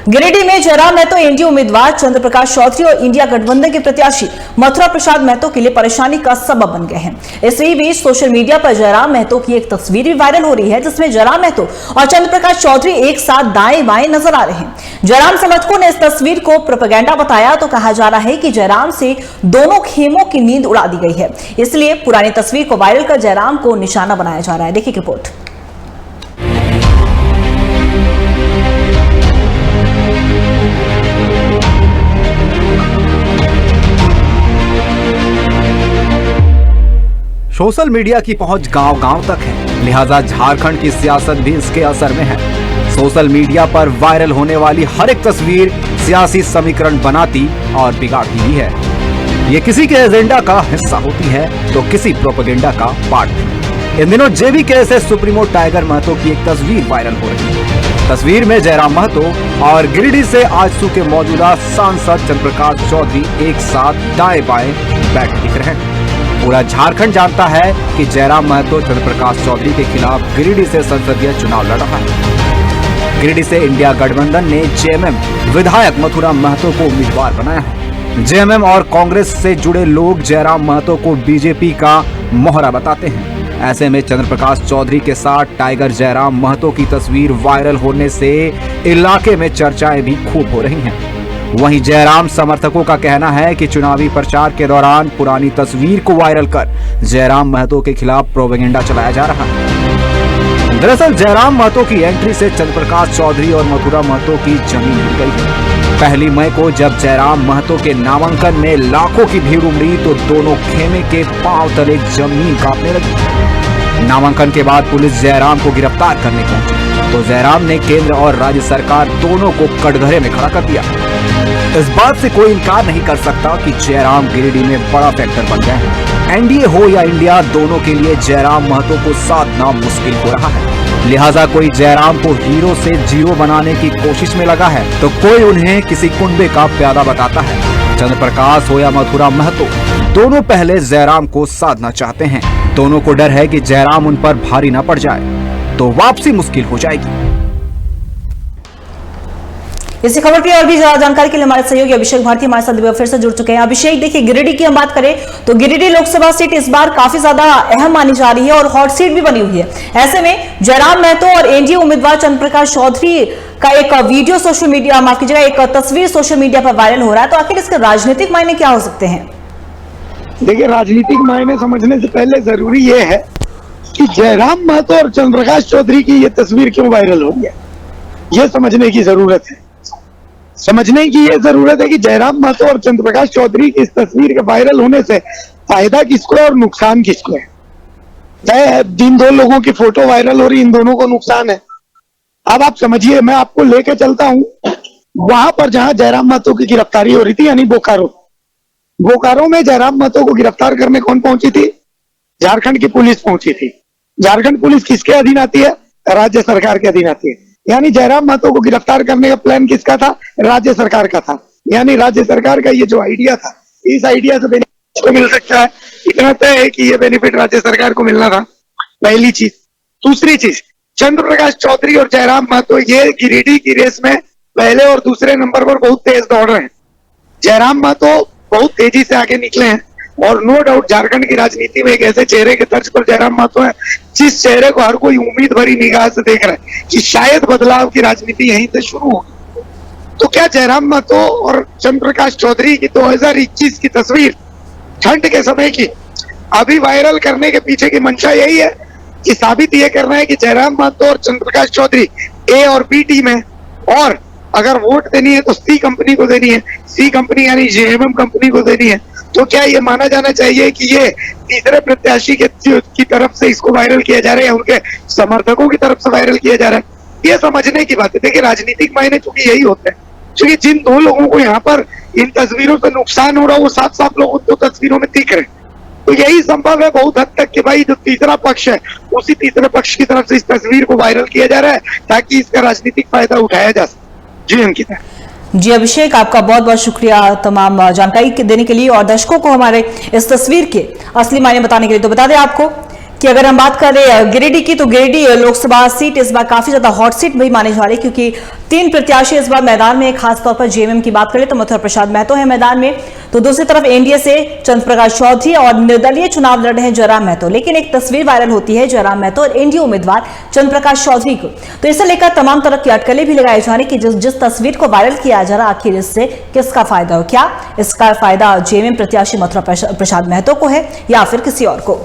गिरिडीह में जयराम महतो एनडीए उम्मीदवार चंद्र प्रकाश चौधरी और इंडिया गठबंधन के प्रत्याशी मथुरा प्रसाद महतो के लिए परेशानी का सबब बन गए हैं। इसी बीच सोशल मीडिया पर जयराम महतो की एक तस्वीर भी वायरल हो रही है, जिसमें जयराम महतो और चंद्र प्रकाश चौधरी एक साथ दाएं बाएं नजर आ रहे हैं। जयराम समर्थकों ने इस तस्वीर को प्रोपेगेंडा बताया तो कहा जा रहा है कि जयराम से दोनों खेमों की नींद उड़ा दी गई है, इसलिए पुरानी तस्वीर को वायरल कर जयराम को निशाना बनाया जा रहा है। देखिए रिपोर्ट। सोशल मीडिया की पहुंच गांव-गांव तक है, लिहाजा झारखंड की सियासत भी इसके असर में है। सोशल मीडिया पर वायरल होने वाली हर एक तस्वीर सियासी समीकरण बनाती और बिगाड़ती भी है। ये किसी के एजेंडा का हिस्सा होती है तो किसी प्रोपेगेंडा का पार्ट भी। इन दिनों जेवीके से सुप्रीमो टाइगर महतो की एक तस्वीर वायरल हो रही है। तस्वीर में जयराम महतो और गिरिडीह से आजसू के मौजूदा सांसद चंद्र प्रकाश चौधरी एक साथ दाएं बाएं बैठे दिख रहे हैं। पूरा झारखंड जानता है कि जयराम महतो चंद्र प्रकाश चौधरी के खिलाफ गिरिडीह से संसदीय चुनाव लड़ रहा है। गिरिडीह से इंडिया गठबंधन ने जेएमएम विधायक मथुरा महतो को उम्मीदवार बनाया है। जेएमएम और कांग्रेस से जुड़े लोग जयराम महतो को बीजेपी का मोहरा बताते हैं। ऐसे में चंद्र प्रकाश चौधरी के साथ टाइगर जयराम महतो की तस्वीर वायरल होने से इलाके में चर्चाएं भी खूब हो रही हैं। वहीं जयराम समर्थकों का कहना है कि चुनावी प्रचार के दौरान पुरानी तस्वीर को वायरल कर जयराम महतो के खिलाफ प्रोपेगेंडा चलाया जा रहा है। दरअसल जयराम महतो की एंट्री से चंद्र प्रकाश चौधरी और मथुरा महतो की जमीन मिल गई है। 1 मई को जब जयराम महतो के नामांकन में लाखों की भीड़ उमड़ी तो दोनों खेमे के पांव तले जमीन कांपने लगी। नामांकन के बाद पुलिस जयराम को गिरफ्तार करने पहुंची तो जयराम ने केंद्र और राज्य सरकार दोनों को कटघरे में खड़ा कर दिया। इस बात से कोई इनकार नहीं कर सकता कि जयराम गिरिडीह में बड़ा फैक्टर बन गए हैं। एनडीए हो या इंडिया, दोनों के लिए जयराम महतो को साधना मुश्किल हो रहा है। लिहाजा कोई जयराम को हीरो से जीरो बनाने की कोशिश में लगा है तो कोई उन्हें किसी कुंबे का प्यादा बताता है। चंद्र प्रकाश हो या मथुरा महतो, दोनों पहले जयराम को साधना चाहते हैं। दोनों को डर है कि जयराम उन पर भारी न पड़ जाए तो वापसी मुश्किल हो जाएगी। इसी खबर की और भी ज्यादा जानकारी के लिए हमारे सहयोगी अभिषेक भारती हमारे साथ फिर से जुड़ चुके हैं। अभिषेक, देखिए गिरिडीह की हम बात करें तो गिरिडीह लोकसभा सीट इस बार काफी ज्यादा अहम मानी जा रही है और हॉट सीट भी बनी हुई है। ऐसे में जयराम महतो और एनडीए उम्मीदवार चंद्र प्रकाश चौधरी का एक वीडियो सोशल मीडिया, माफ कीजिएगा, एक तस्वीर सोशल मीडिया पर वायरल हो रहा है, तो आखिर इसके राजनीतिक मायने क्या हो सकते हैं? देखिए, राजनीतिक मायने समझने से पहले जरूरी ये है कि जयराम महतो और चंद्र प्रकाश चौधरी की ये तस्वीर क्यों वायरल हो गई है, ये समझने की जरूरत है। समझने की ये जरूरत है कि जयराम महतो और चंद्र प्रकाश चौधरी की इस तस्वीर के वायरल होने से फायदा किसको है और नुकसान किसको है। जिन दो लोगों की फोटो वायरल हो रही, इन दोनों को नुकसान है। अब आप समझिए, मैं आपको लेके चलता हूं वहां पर जहां जयराम महतो की गिरफ्तारी हो रही थी, यानी बोकारो में जयराम महतो को गिरफ्तार करने कौन पहुंची थी? झारखंड की पुलिस पहुंची थी। झारखंड पुलिस किसके अधीन आती है? राज्य सरकार के अधीन आती है। यानी जयराम महतो को गिरफ्तार करने का प्लान किसका था? राज्य सरकार का था। यानी राज्य सरकार का ये जो आइडिया था, इस आइडिया से बेनिफिट मिल सकता है, इतना तय है कि ये बेनिफिट राज्य सरकार को मिलना था, पहली चीज। दूसरी चीज, चंद्र प्रकाश चौधरी और जयराम महतो ये गिरिडीह की रेस में पहले और दूसरे नंबर पर बहुत तेज दौड़ रहे हैं। जयराम महतो बहुत तेजी से आगे निकले हैं और नो डाउट झारखंड की राजनीति में एक ऐसे चेहरे के तर्ज पर जयराम महतो है जिस चेहरे को हर कोई उम्मीद भरी निगाह से देख रहा है कि शायद बदलाव की राजनीति यहीं से शुरू होगी। तो क्या जयराम महतो और चंद्र प्रकाश चौधरी की 2021 की तस्वीर ठंड के समय की अभी वायरल करने के पीछे की मंशा यही है कि साबित यह करना है कि जयराम महतो और चंद्र प्रकाश चौधरी ए और बी टीम है, और अगर वोट देनी है तो सी कंपनी को देनी है, सी कंपनी यानी जेएमएम कंपनी को देनी है। तो क्या ये माना जाना चाहिए कि ये तीसरे प्रत्याशी की तरफ से इसको वायरल किया जा रहा है या उनके समर्थकों की तरफ से वायरल किया जा रहा है? ये समझने की बात है। देखिए, राजनीतिक मायने चूंकि यही होते हैं, क्योंकि जिन दो लोगों को यहाँ पर इन तस्वीरों से नुकसान हो रहा है वो साफ साफ लोग उन दो तस्वीरों में दिख रहे हैं। तो यही संभव है बहुत हद तक कि भाई जो तीसरा पक्ष है उसी तीसरे पक्ष की तरफ से इस तस्वीर को वायरल किया जा रहा है ताकि इसका राजनीतिक फायदा उठाया जा सके। जी अंकिता। जी अभिषेक, आपका बहुत बहुत शुक्रिया तमाम जानकारी देने के लिए और दर्शकों को हमारे इस तस्वीर के असली मायने बताने के लिए। तो बता दें आपको कि अगर हम बात करें गिरिडीह की, तो गिरिडीह लोकसभा सीट इस बार काफी ज्यादा हॉट सीट भी मानी जा रही है, क्योंकि 3 प्रत्याशी इस बार मैदान में। खासतौर पर जेएमएम की बात करें तो मथुरा प्रसाद महतो है मैदान में, तो दूसरी तरफ एनडीए से चंद्र प्रकाश चौधरी और निर्दलीय चुनाव लड़ रहे हैं जयराम महतो। लेकिन एक तस्वीर वायरल होती है जयराम महतो और एनडीए उम्मीदवार चंद्र प्रकाश चौधरी को, तो इसे लेकर तमाम तरह की अटकलें भी लगाई जा रही कि जिस तस्वीर को वायरल किया जा रहा, आखिर इससे किसका फायदा हो? क्या इसका फायदा जेएमएम प्रत्याशी मथुरा प्रसाद महतो को है या फिर किसी और को?